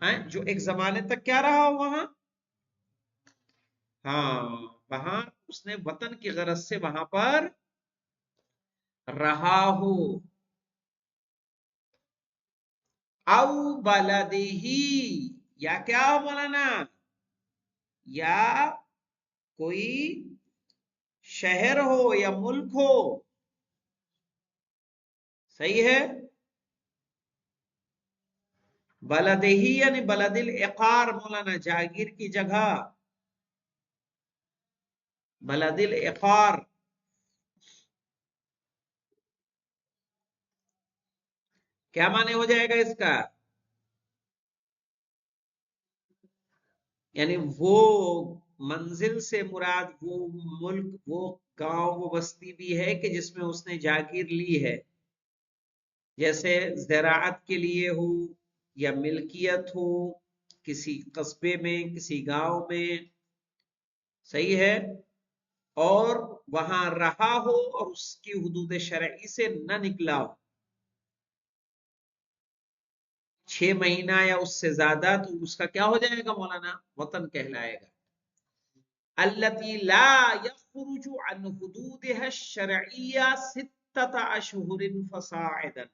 جو ایک زمانے تک کیا رہا ہو وہاں، ہاں وہاں اس نے وطن کی غرض سے وہاں پر رہا ہو، او بلدہی، یا کیا ہو مولانا، یا کوئی شہر ہو یا ملک ہو، صحیح ہے، بلدہی یعنی بلد الاقار مولانا جاگیر کی جگہ، بلد الاقار، کیا معنی ہو جائے گا اس کا، یعنی وہ منزل سے مراد وہ ملک، وہ گاؤں، وہ بستی بھی ہے کہ جس میں اس نے جاگیر لی ہے، جیسے زراعت کے لیے ہو یا ملکیت ہو کسی قصبے میں، کسی گاؤں میں، صحیح ہے، اور وہاں رہا ہو اور اس کی حدود شرعی سے نہ نکلا ہو 6 مہینہ یا اس سے زیادہ، تو اس کا کیا ہو جائے گا مولانا، وطن کہلائے گا، التي لا يخرج عن حدودها الشرعیہ 6 اشہر فصاعدا،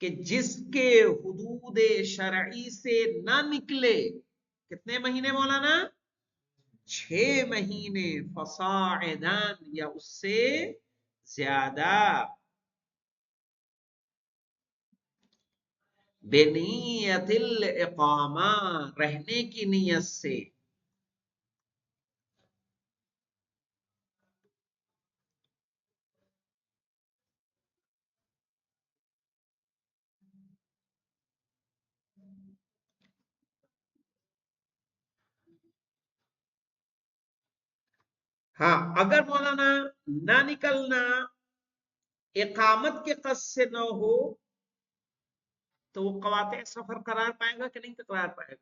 کہ جس کے حدود شرعی سے نہ نکلے، کتنے مہینے مولانا، 6 مہینے، فصاعدان یا اس سے زیادہ، بنیت الاقامہ، رہنے کی نیت سے، ہاں اگر مولانا نہ نکلنا اقامت کے قصد سے نہ ہو تو وہ قواطع سفر قرار پائے گا کہ نہیں قرار پائے گا،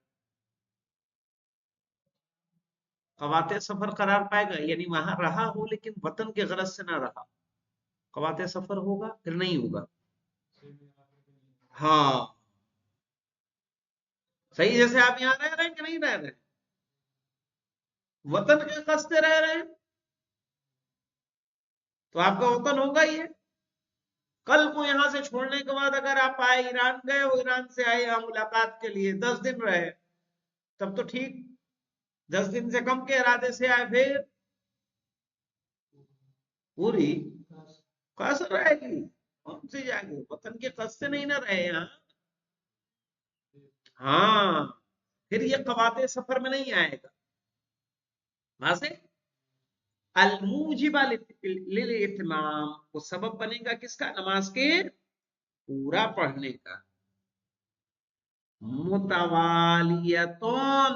قواطع سفر قرار پائے گا، یعنی وہاں رہا ہو لیکن وطن کے غرض سے نہ رہا، قواطع سفر ہوگا پھر نہیں ہوگا، ہاں صحیح، جیسے آپ یہاں رہ رہے ہیں کہ نہیں رہ رہے ہیں، وطن کے قصد سے رہ رہے ہیں تو آپ کا وطن ہوگا ہی ہے، کل کو یہاں سے چھوڑنے کے بعد اگر آپ آئے ایران گئے، وہ ایران سے آئے یہاں ملاقات کے لیے 10 دن رہے، تب تو ٹھیک، 10 دن سے کم کے ارادے سے آئے پھر پوری قصر رہے گی، کون سی جائے گی، وطن کے قصد سے نہیں نہ رہے یہاں، ہاں پھر یہ قواطع سفر میں نہیں آئے گا، وہاں سے الموجبہ للاتمام، وہ سبب بنے گا کس کا، نماز کے پورا پڑھنے کا، متوالیتون،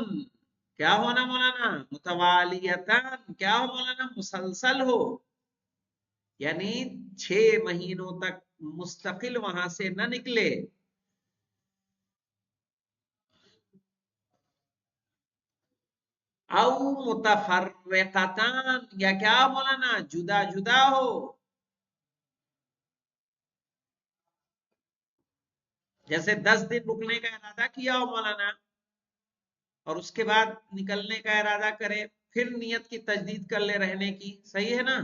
کیا ہونا مولانا، متوالیتان، کیا ہو مولانا، مسلسل ہو، یعنی 6 مہینوں تک مستقل وہاں سے نہ نکلے، او متفرقتان، یا کیا مولانا، جدا جدا ہو، جیسے 10 دن رکنے کا ارادہ کیا ہو مولانا اور اس کے بعد نکلنے کا ارادہ کرے، پھر نیت کی تجدید کر لے رہنے کی، صحیح ہے نا،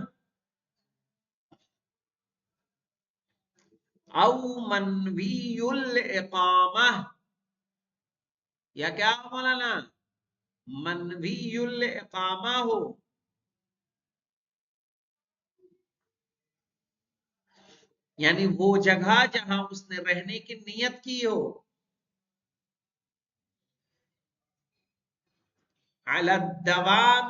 او منوی الاقامہ، یا کیا ہو مولانا، منوی الاقامہ ہو، یعنی وہ جگہ جہاں اس نے رہنے کی نیت کی ہو، علی الدوام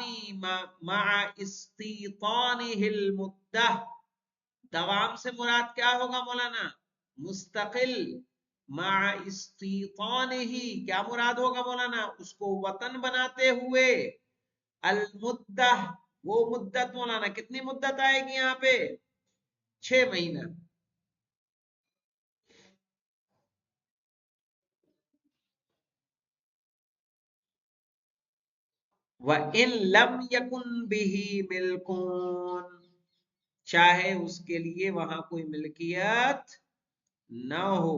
مع استیطانہ المدہ، دوام سے مراد کیا ہوگا مولانا، مستقل، مع استیطانہ، کیا مراد ہوگا مولانا، اس کو وطن بناتے ہوئے، المدہ، وہ مدت مولانا کتنی مدت آئے گی یہاں پہ، 6 مہینہ، وَإِن لَمْ يَكُنْ بِهِ مِلْكٌ، چاہے اس کے لیے وہاں کوئی ملکیت نہ ہو،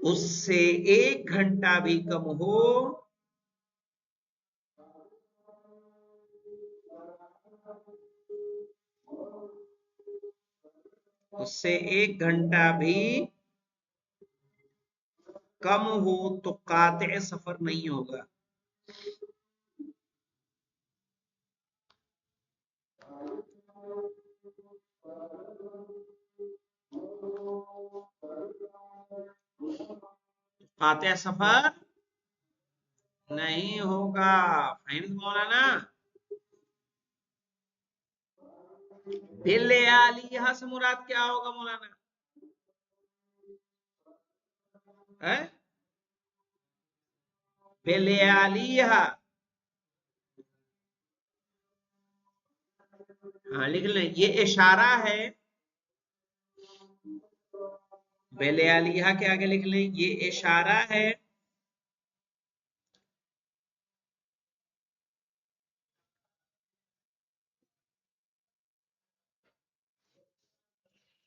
اس سے 1 گھنٹہ بھی کم ہو اس سے 1 گھنٹہ بھی کم ہو تو قاطع سفر نہیں ہوگا. قاطع سفر نہیں ہوگا. فہمت مولانا؟ باللیالی یہاں سے مراد کیا ہوگا مولانا؟ باللیالیہا. ہاں لکھ لیں، یہ اشارہ ہے. بیلیالیہا کے آگے لکھ لیں یہ اشارہ ہے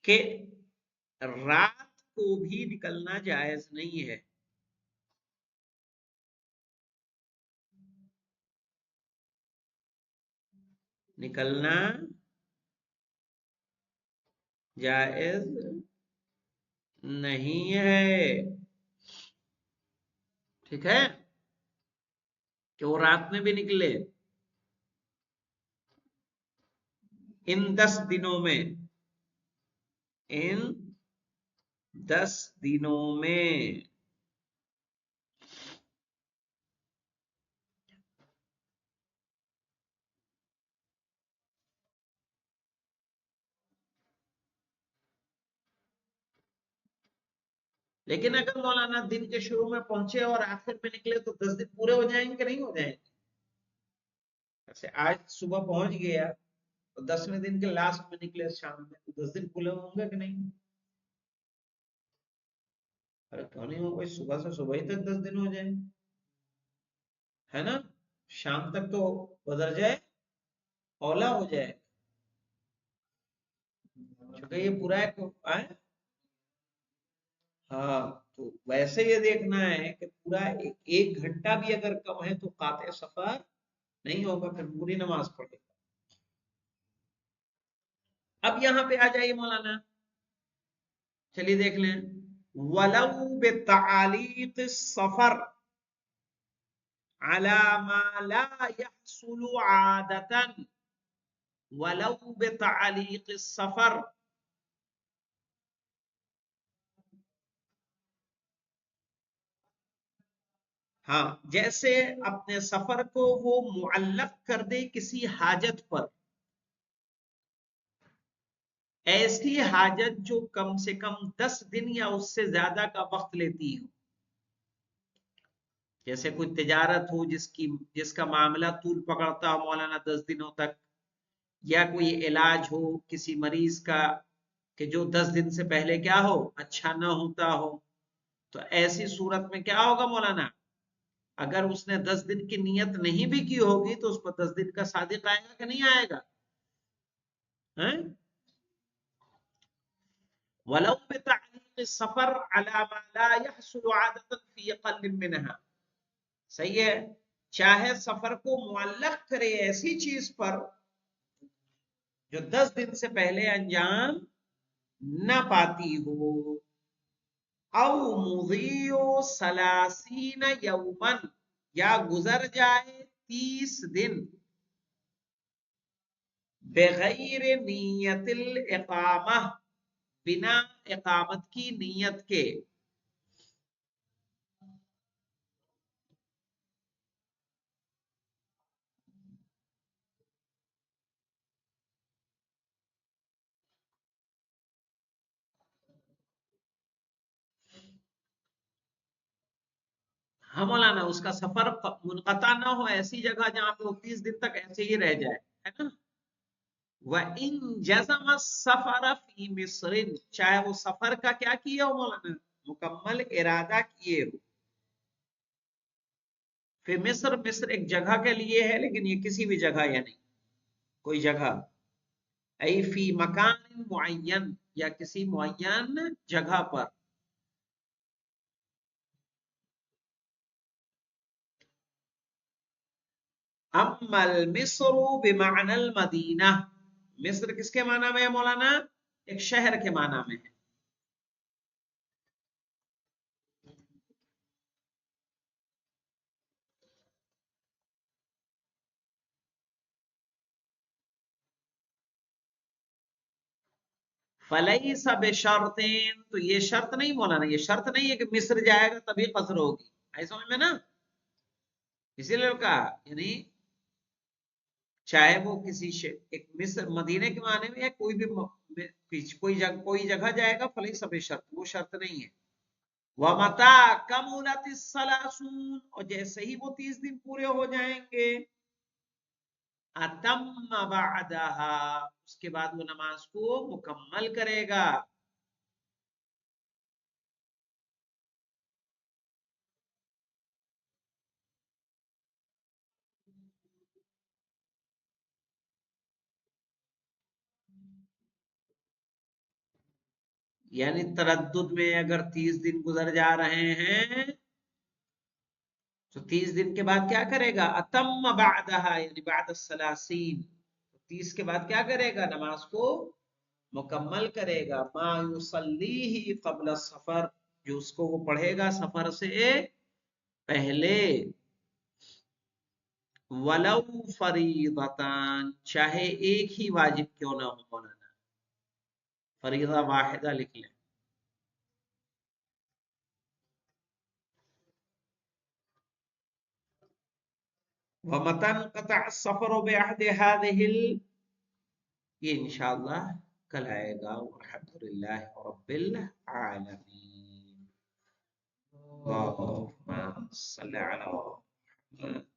کہ رات کو بھی نکلنا جائز نہیں ہے. نکلنا جائز نہیں ہے. ٹھیک ہے کہ وہ رات میں بھی نکلے. ان 10 دنوں میں، ان 10 دنوں میں لیکن اگر مولانا دن کے شروع میں پہنچے اور آخر میں نکلے تو 10 دن پورے ہو جائیں گے کہ نہیں ہو جائیں گے؟ ایسے آج صبح پہنچ گیا تو 10ویں دن کے لاسٹ میں نکلے شام میں تو 10 دن پورے ہوں گے کہ نہیں؟ ارے کیوں نہیں ہو گئی؟ صبح سے صبح ہی تک 10 دن ہو جائیں ہے نا. شام تک تو گزر جائے، اولا ہو جائے. چونکہ یہ پورا ایک آئے. ہاں تو ویسے یہ دیکھنا ہے کہ پورا 1 گھنٹہ بھی اگر کم ہے تو قاطع سفر نہیں ہوگا، پھر پوری نماز پڑھے. اب یہاں پہ آ جائیے مولانا، چلیے دیکھ لیں. وَلَوْ بِتَعَالِيقِ السَّفَرِ عَلَى مَا لَا يَحْصُلُ عَادَةً. وَلَوْ بِتَعَالِيقِ السَّفَرِ، ہاں جیسے اپنے سفر کو وہ معلق کر دے کسی حاجت پر، ایسی حاجت جو کم سے کم 10 دن یا اس سے زیادہ کا وقت لیتی ہو. جیسے کوئی تجارت ہو جس کا معاملہ طول پکڑتا ہو مولانا 10 دنوں تک، یا کوئی علاج ہو کسی مریض کا کہ جو 10 دن سے پہلے کیا ہو اچھا نہ ہوتا ہو. تو ایسی صورت میں کیا ہوگا مولانا؟ اگر اس نے 10 دن کی نیت نہیں بھی کی ہوگی تو اس پر 10 دن کا صادق آئے گا کہ نہیں آئے گا؟ وَلَوْ بِتَعْلِيقِ السَّفَرِ عَلَى مَا لَا يَحْصُلُ عَادَةً فِي أَقَلٍّ مِّنْهَا. صحیح ہے، چاہے سفر کو معلق کرے ایسی چیز پر جو 10 دن سے پہلے انجام نہ پاتی ہو. او مضیع 30 یومن، یا گزر جائے 30 دن بغیر نیت الاقامہ، بنا اقامت کی نیت کے. ہاں مولانا اس کا سفر منقطع نہ ہو، ایسی جگہ جہاں پہ وہ 30 دن تک ایسے ہی رہ جائے، ہے نا. وَإِن جَزَمَ السَّفَرَ فِي مِصْرٍ، چاہے وہ سفر کا کیا کیا ہو مولانا؟ مکمل ارادہ کیے ہو. فی مصر، مصر ایک جگہ کے لیے ہے لیکن یہ کسی بھی جگہ یا نہیں، کوئی جگہ. ای فی مکان معین، یا کسی معین جگہ پر. اما المصر بمعنى المدینہ، مصر کس کے معنی میں ہے مولانا؟ ایک شہر کے معنی میں ہے۔ فلیس بشرط، تو یہ شرط نہیں مولانا، یہ شرط نہیں ہے کہ مصر جائے گا تبھی قصر ہوگی، ایسا سمجھ میں نا؟ اسی لیے کہا یعنی چاہے وہ کسی ایک مصر مدینے کے معنی میں ہے، کوئی بھی کوئی جگہ جائے گا فلیس بشرط، وہ شرط نہیں ہے۔ وَمَتَا كَمُلَتِ الثَّلَاثُونَ، اور جیسے ہی وہ 30 دن پورے ہو جائیں گے، اتم بعدها، اس کے بعد وہ نماز کو مکمل کرے گا۔ یعنی تردد میں اگر 30 دن گزر جا رہے ہیں تو 30 دن کے بعد کیا کرے گا؟ اتم بعدها، یعنی بعد الثلاثین، 30 کے بعد کیا کرے گا؟ نماز کو مکمل کرے گا۔ ما یصلیہ قبل السفر، جو اس کو وہ پڑھے گا سفر سے پہلے۔ ولو فریضتان، چاہے ایک ہی واجب کیوں نہ ہو مولانا، فریضہ واحدہ لکھ لیں۔ ومتى انقطع السفر بأحد هذه یہ انشاءاللہ کل آئے گا۔ والحمد للہ رب العالمین۔ اللہم صلی علی محمد۔